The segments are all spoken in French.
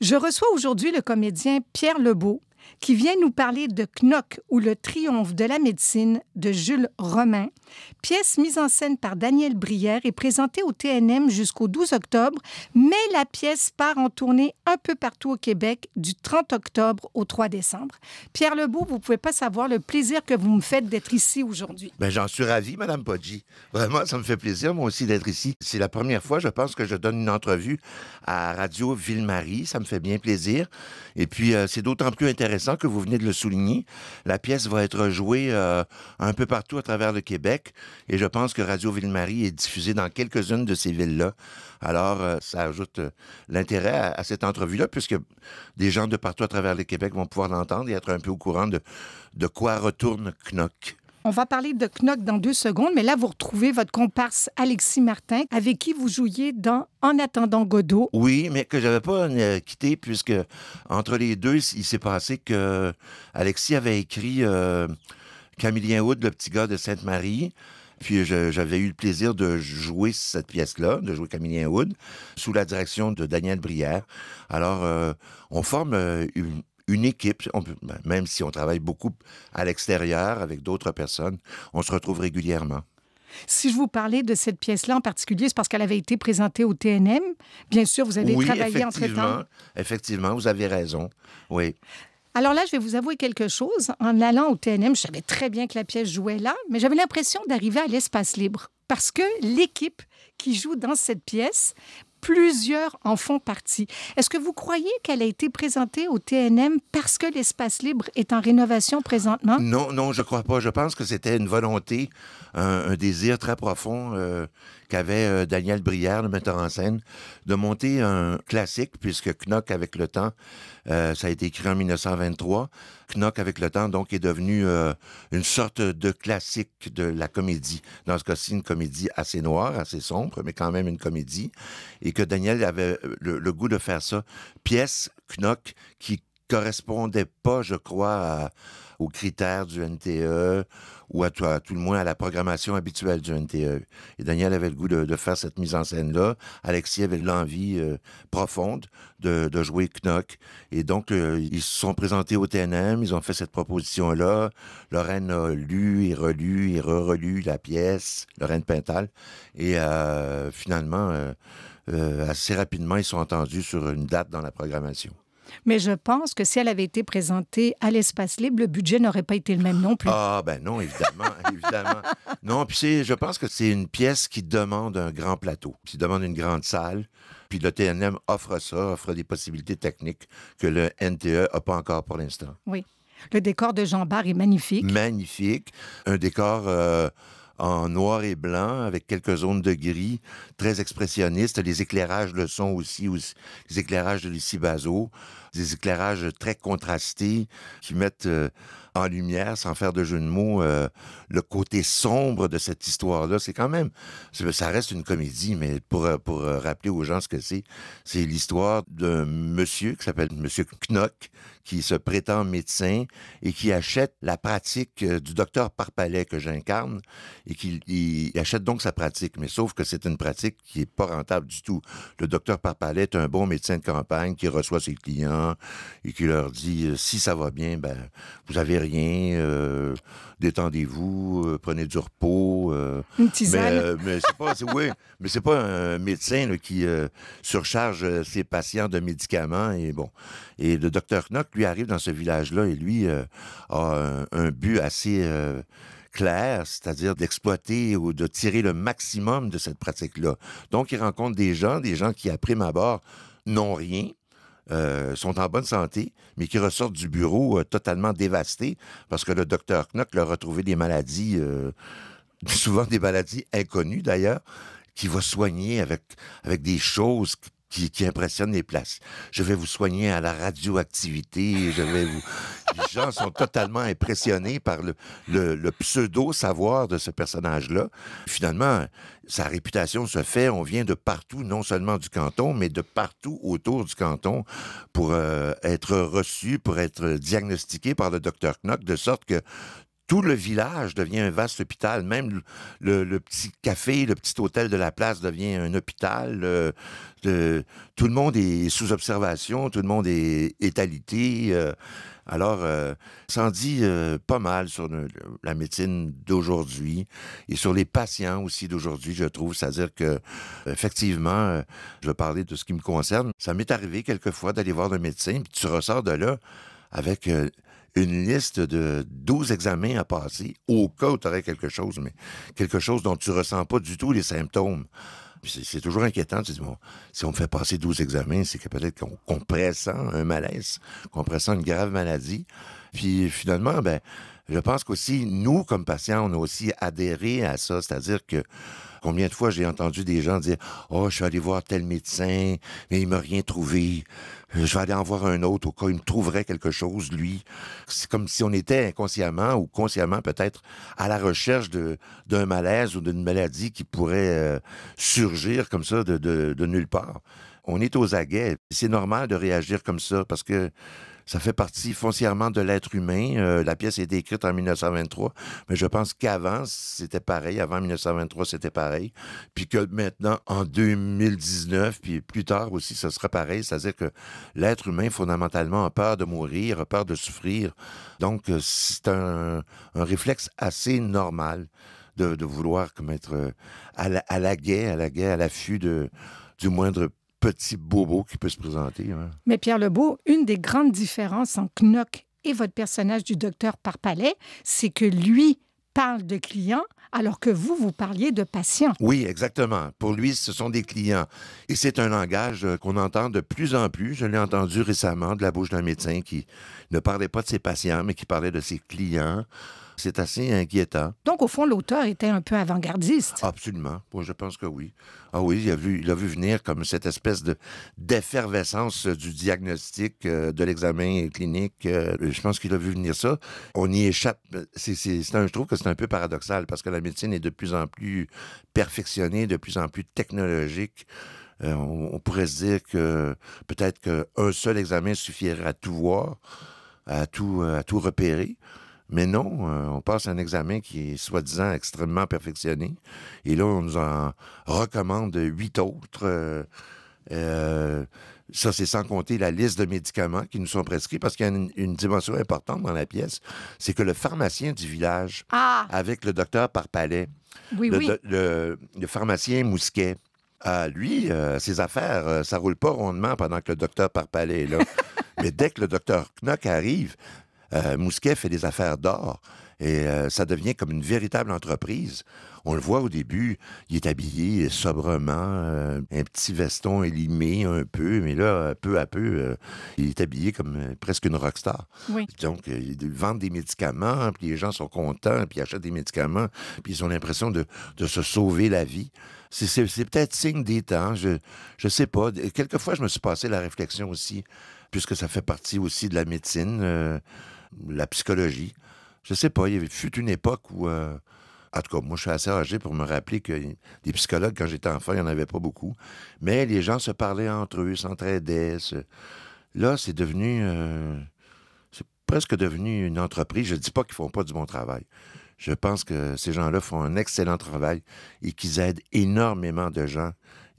Je reçois aujourd'hui le comédien Pierre Lebeau, qui vient nous parler de Knock ou le triomphe de la médecine de Jules Romain, pièce mise en scène par Daniel Brière et présentée au TNM jusqu'au 12 octobre, mais la pièce part en tournée un peu partout au Québec du 30 octobre au 3 décembre. Pierre Lebeau, vous ne pouvez pas savoir le plaisir que vous me faites d'être ici aujourd'hui. Bien, j'en suis ravi, Mme Poggi. Vraiment, ça me fait plaisir, moi aussi, d'être ici. C'est la première fois, je pense, que je donne une entrevue à Radio Ville-Marie. Ça me fait bien plaisir. Et puis, c'est d'autant plus intéressant que vous venez de le souligner. La pièce va être jouée un peu partout à travers le Québec. Et je pense que Radio Ville-Marie est diffusée dans quelques-unes de ces villes-là. Alors, ça ajoute l'intérêt à cette entrevue-là, puisque des gens de partout à travers le Québec vont pouvoir l'entendre et être un peu au courant de quoi retourne Knock. On va parler de Knock dans 2 secondes, mais là, vous retrouvez votre comparse Alexis Martin, avec qui vous jouiez dans En attendant Godot. Oui, mais que j'avais pas quitté, puisque entre les deux, il s'est passé que Alexis avait écrit Camillien Wood, le petit gars de Sainte-Marie. Puis j'avais eu le plaisir de jouer cette pièce-là, de jouer Camillien Wood, sous la direction de Daniel Brière. Alors, on forme une équipe, même si on travaille beaucoup à l'extérieur avec d'autres personnes, on se retrouve régulièrement. Si je vous parlais de cette pièce-là en particulier, c'est parce qu'elle avait été présentée au TNM. Bien sûr, vous avez travaillé entre-temps. Effectivement, vous avez raison. Oui. Alors là, je vais vous avouer quelque chose. En allant au TNM, je savais très bien que la pièce jouait là, mais j'avais l'impression d'arriver à l'espace libre. Parce que l'équipe qui joue dans cette pièce, plusieurs en font partie. Est-ce que vous croyez qu'elle a été présentée au TNM parce que l'espace libre est en rénovation présentement? Non, je crois pas. Je pense que c'était une volonté, un désir très profond qu'avait Daniel Brière, le metteur en scène, de monter un classique, puisque Knock, avec le temps, ça a été écrit en 1923. Knock, avec le temps, donc, est devenu une sorte de classique de la comédie. Dans ce cas-ci, une comédie assez noire, assez sombre, mais quand même une comédie. Et que Daniel avait le goût de faire ça. Pièce, Knock, qui correspondait pas, je crois, aux critères du NTE ou à tout le moins à la programmation habituelle du NTE. Et Daniel avait le goût de faire cette mise en scène-là. Alexis avait l'envie profonde de jouer Knock. Et donc, ils se sont présentés au TNM, ils ont fait cette proposition-là. Lorraine a lu et relu et re-relu la pièce, Lorraine Pintal. Et finalement, assez rapidement, ils sont entendus sur une date dans la programmation. Mais je pense que si elle avait été présentée à l'espace libre, le budget n'aurait pas été le même non plus. Ah, ben non, évidemment, évidemment. Non, puis je pense que c'est une pièce qui demande un grand plateau, qui demande une grande salle. Puis le TNM offre ça, offre des possibilités techniques que le NTE n'a pas encore pour l'instant. Oui. Le décor de Jean Bart est magnifique. Magnifique. Un décor en noir et blanc, avec quelques zones de gris, très expressionniste. Les éclairages le sont aussi les éclairages de Lucie Bazot, des éclairages très contrastés qui mettent en lumière, sans faire de jeu de mots, le côté sombre de cette histoire-là. C'est quand même... Ça reste une comédie, mais pour rappeler aux gens ce que c'est l'histoire d'un monsieur qui s'appelle Monsieur Knock, qui se prétend médecin et qui achète la pratique du docteur Parpalet que j'incarne et il achète donc sa pratique. Mais sauf que c'est une pratique qui est pas rentable du tout. Le docteur Parpalet est un bon médecin de campagne qui reçoit ses clients et qui leur dit si ça va bien, ben vous avez rien, détendez-vous, prenez du repos. Une tisane. Mais c'est pas un médecin là, qui surcharge ses patients de médicaments et bon. Et le docteur Knock, lui, arrive dans ce village-là et lui a un but assez clair, c'est-à-dire d'exploiter ou de tirer le maximum de cette pratique-là. Donc, il rencontre des gens qui, à prime abord, n'ont rien, sont en bonne santé, mais qui ressortent du bureau totalement dévastés parce que le docteur Knock leur a trouvé des maladies, souvent des maladies inconnues d'ailleurs, qui va soigner avec des choses qui impressionnent les places. Je vais vous soigner à la radioactivité, Les gens sont totalement impressionnés par le pseudo-savoir de ce personnage-là. Finalement, sa réputation se fait, on vient de partout, non seulement du canton, mais de partout autour du canton pour être reçu, pour être diagnostiqué par le docteur Knock, de sorte que tout le village devient un vaste hôpital. Même le petit café, le petit hôtel de la place devient un hôpital. Tout le monde est sous observation, tout le monde est alité. Alors, ça en dit pas mal sur la médecine d'aujourd'hui et sur les patients aussi d'aujourd'hui, je trouve. C'est-à-dire que, effectivement, je vais parler de ce qui me concerne. Ça m'est arrivé quelquefois d'aller voir un médecin, puis tu ressors de là avec une liste de 12 examens à passer, au cas où tu aurais quelque chose, mais quelque chose dont tu ressens pas du tout les symptômes. Puis c'est toujours inquiétant. Tu te dis, bon, si on me fait passer 12 examens, c'est que peut-être qu'on pressent un malaise, qu'on pressent une grave maladie. Puis finalement, ben, je pense qu'aussi, nous, comme patients, on a aussi adhéré à ça. C'est-à-dire que combien de fois j'ai entendu des gens dire « Oh, je suis allé voir tel médecin, mais il m'a rien trouvé. Je vais aller en voir un autre au cas où il me trouverait quelque chose, lui. » C'est comme si on était inconsciemment ou consciemment peut-être à la recherche d'un malaise ou d'une maladie qui pourrait surgir comme ça de nulle part. On est aux aguets. C'est normal de réagir comme ça parce que ça fait partie foncièrement de l'être humain. La pièce a été écrite en 1923, mais je pense qu'avant, c'était pareil. Avant 1923, c'était pareil. Puis que maintenant, en 2019, puis plus tard aussi, ce sera pareil. C'est-à-dire que l'être humain, fondamentalement, a peur de mourir, a peur de souffrir. Donc, c'est un réflexe assez normal de vouloir comme être à l'aguet, à l'affût du moindre petit bobo qui peut se présenter. Hein. Mais Pierre Lebeau, une des grandes différences entre Knock et votre personnage du docteur Parpalais, c'est que lui parle de clients alors que vous parliez de patients. Oui, exactement. Pour lui, ce sont des clients. Et c'est un langage qu'on entend de plus en plus. Je l'ai entendu récemment de la bouche d'un médecin qui ne parlait pas de ses patients, mais qui parlait de ses clients. C'est assez inquiétant. Donc, au fond, l'auteur était un peu avant-gardiste. Absolument. Moi, je pense que oui. Ah oui, il a vu venir comme cette espèce d'effervescence du diagnostic, de l'examen clinique. Je pense qu'il a vu venir ça. On y échappe. Je trouve que c'est un peu paradoxal parce que la médecine est de plus en plus perfectionnée, de plus en plus technologique. On pourrait se dire que peut-être qu'un seul examen suffirait à tout voir, à tout repérer. Mais non, on passe un examen qui est soi-disant extrêmement perfectionné. Et là, on nous en recommande 8 autres. Ça, c'est sans compter la liste de médicaments qui nous sont prescrits, parce qu'il y a une dimension importante dans la pièce, c'est que le pharmacien du village, avec le docteur Parpalais, le pharmacien Mousquet, lui, ses affaires, ça roule pas rondement pendant que le docteur Parpalais est là. Mais dès que le docteur Knock arrive, Mousquet fait des affaires d'or et ça devient comme une véritable entreprise. On le voit au début, il est habillé sobrement, un petit veston élimé un peu, mais là, peu à peu, il est habillé comme presque une rockstar. Oui. Donc, ils vendent des médicaments, puis les gens sont contents, puis ils achètent des médicaments, puis ils ont l'impression de se sauver la vie. C'est peut-être signe des temps, je sais pas. Quelquefois, je me suis passé la réflexion aussi, puisque ça fait partie aussi de la médecine, la psychologie. Je sais pas, il fut une époque où... en tout cas, moi, je suis assez âgé pour me rappeler que des psychologues, quand j'étais enfant, il n'y en avait pas beaucoup. Mais les gens se parlaient entre eux, s'entraidaient. Là, c'est devenu... c'est presque devenu une entreprise. Je ne dis pas qu'ils font pas du bon travail. Je pense que ces gens-là font un excellent travail et qu'ils aident énormément de gens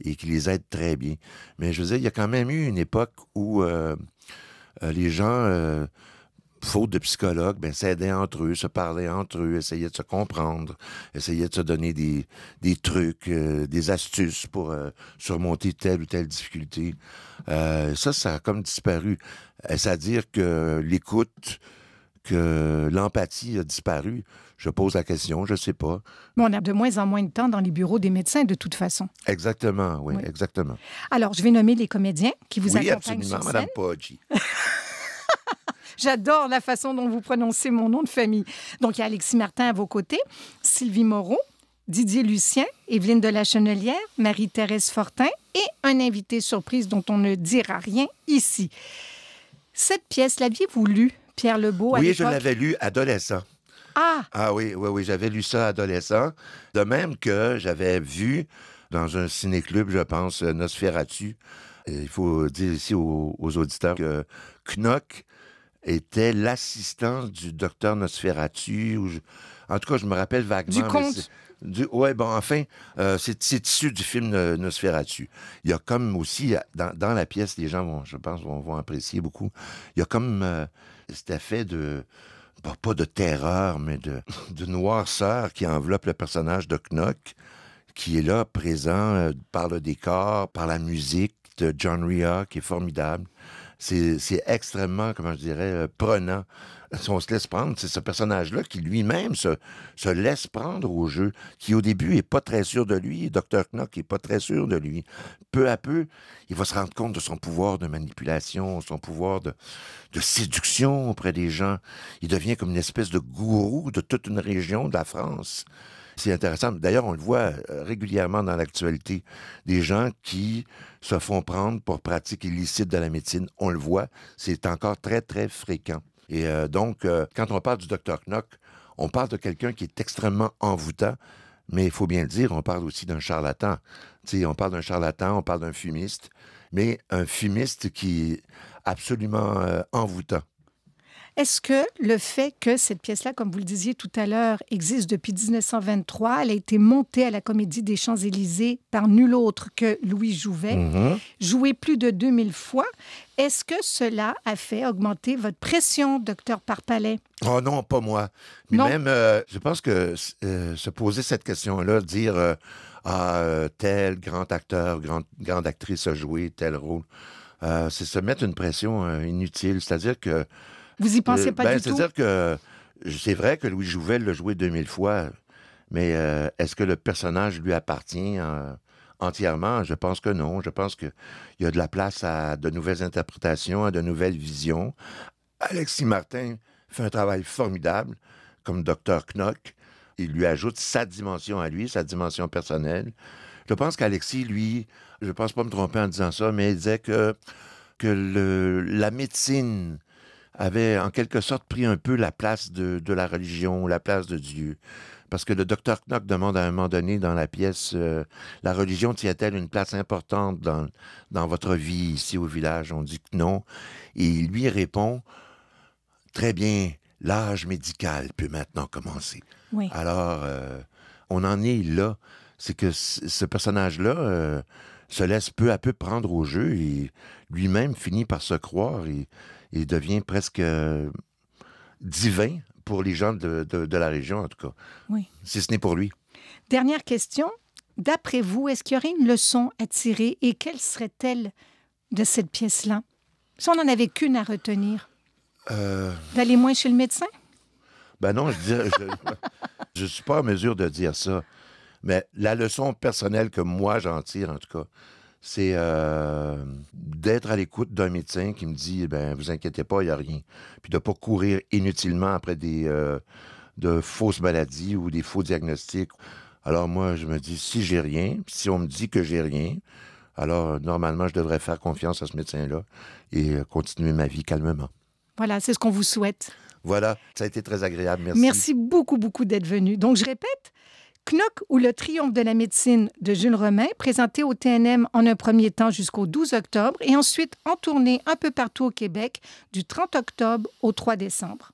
et qu'ils les aident très bien. Mais je veux dire, il y a quand même eu une époque où les gens... faute de psychologues, ben, s'aidaient entre eux, se parlaient entre eux, essayaient de se comprendre, essayaient de se donner des trucs, des astuces pour surmonter telle ou telle difficulté. Ça a comme disparu. Est-ce à dire que l'écoute, que l'empathie a disparu? Je pose la question, je ne sais pas. Mais on a de moins en moins de temps dans les bureaux des médecins, de toute façon. Exactement, oui. Exactement. Alors, je vais nommer les comédiens qui vous accompagnent absolument, sur scène. Mme Poggi. J'adore la façon dont vous prononcez mon nom de famille. Donc, il y a Alexis Martin à vos côtés, Sylvie Moreau, Didier Lucien, Évelyne de la Chenelière, Marie-Thérèse Fortin et un invité surprise dont on ne dira rien ici. Cette pièce, l'aviez-vous lue, Pierre Lebeau, à l'époque? Oui, je l'avais lue adolescent. Ah oui, j'avais lu ça adolescent. De même que j'avais vu dans un ciné-club, je pense, Nosferatu. Il faut dire ici aux auditeurs que Knock était l'assistant du docteur Nosferatu. En tout cas, je me rappelle vaguement. Du conte. Oui, bon, enfin, c'est issu du film Nosferatu. Il y a comme aussi, dans la pièce, les gens, je pense, vont apprécier beaucoup, il y a comme cet effet de, bon, pas de terreur, mais de noirceur qui enveloppe le personnage de Knock, qui est là, présent par le décor, par la musique de John Rea, qui est formidable. C'est extrêmement, comment je dirais, prenant. Si on se laisse prendre, c'est ce personnage-là qui lui-même se laisse prendre au jeu, qui au début n'est pas très sûr de lui, Dr. Knock n'est pas très sûr de lui. Peu à peu, il va se rendre compte de son pouvoir de manipulation, son pouvoir de séduction auprès des gens. Il devient comme une espèce de gourou de toute une région de la France. C'est intéressant. D'ailleurs, on le voit régulièrement dans l'actualité. Des gens qui se font prendre pour pratique illicite de la médecine. On le voit. C'est encore très, très fréquent. Et donc, quand on parle du Dr. Knock, on parle de quelqu'un qui est extrêmement envoûtant, mais il faut bien le dire, on parle aussi d'un charlatan. T'sais, on parle d'un charlatan, on parle d'un fumiste, mais un fumiste qui est absolument envoûtant. Est-ce que le fait que cette pièce-là, comme vous le disiez tout à l'heure, existe depuis 1923, elle a été montée à la Comédie des Champs-Élysées par nul autre que Louis Jouvet, jouée plus de 2000 fois, est-ce que cela a fait augmenter votre pression, docteur Parpalais? Oh non, pas moi. Mais non. Même, je pense que se poser cette question-là, dire tel grand acteur, grande actrice a joué tel rôle, c'est se mettre une pression inutile. C'est-à-dire que vous y pensez pas du tout? C'est-à-dire que c'est vrai que Louis Jouvet l'a joué 2000 fois, mais est-ce que le personnage lui appartient entièrement? Je pense que non. Je pense qu'il y a de la place à de nouvelles interprétations, à de nouvelles visions. Alexis Martin fait un travail formidable comme Dr. Knock. Il lui ajoute sa dimension à lui, sa dimension personnelle. Je pense qu'Alexis, lui, je pense pas me tromper en disant ça, mais il disait que la médecine avait en quelque sorte pris un peu la place de la religion, la place de Dieu. Parce que le docteur Knock demande à un moment donné dans la pièce, la religion tient-elle une place importante dans votre vie ici au village? On dit que non. Et il lui répond, très bien, l'âge médical peut maintenant commencer. Oui. Alors, on en est là. C'est que ce personnage-là se laisse peu à peu prendre au jeu et lui-même finit par se croire et devient presque divin pour les gens de la région, en tout cas. Oui. Si ce n'est pour lui. Dernière question. D'après vous, est-ce qu'il y aurait une leçon à tirer et quelle serait-elle de cette pièce-là? Si on n'en avait qu'une à retenir. D'aller moins chez le médecin? Ben non, je suis pas en mesure de dire ça. Mais la leçon personnelle que moi j'en tire, en tout cas, c'est d'être à l'écoute d'un médecin qui me dit, ben vous inquiétez pas, il n'y a rien. Puis de ne pas courir inutilement après de fausses maladies ou des faux diagnostics. Alors moi, je me dis, si j'ai rien, si on me dit que j'ai rien, alors normalement, je devrais faire confiance à ce médecin-là et continuer ma vie calmement. Voilà, c'est ce qu'on vous souhaite. Voilà, ça a été très agréable. Merci. Merci beaucoup, beaucoup d'être venu. Donc, je répète, Knock ou le triomphe de la médecine de Jules Romain, présenté au TNM en un premier temps jusqu'au 12 octobre et ensuite en tournée un peu partout au Québec du 30 octobre au 3 décembre.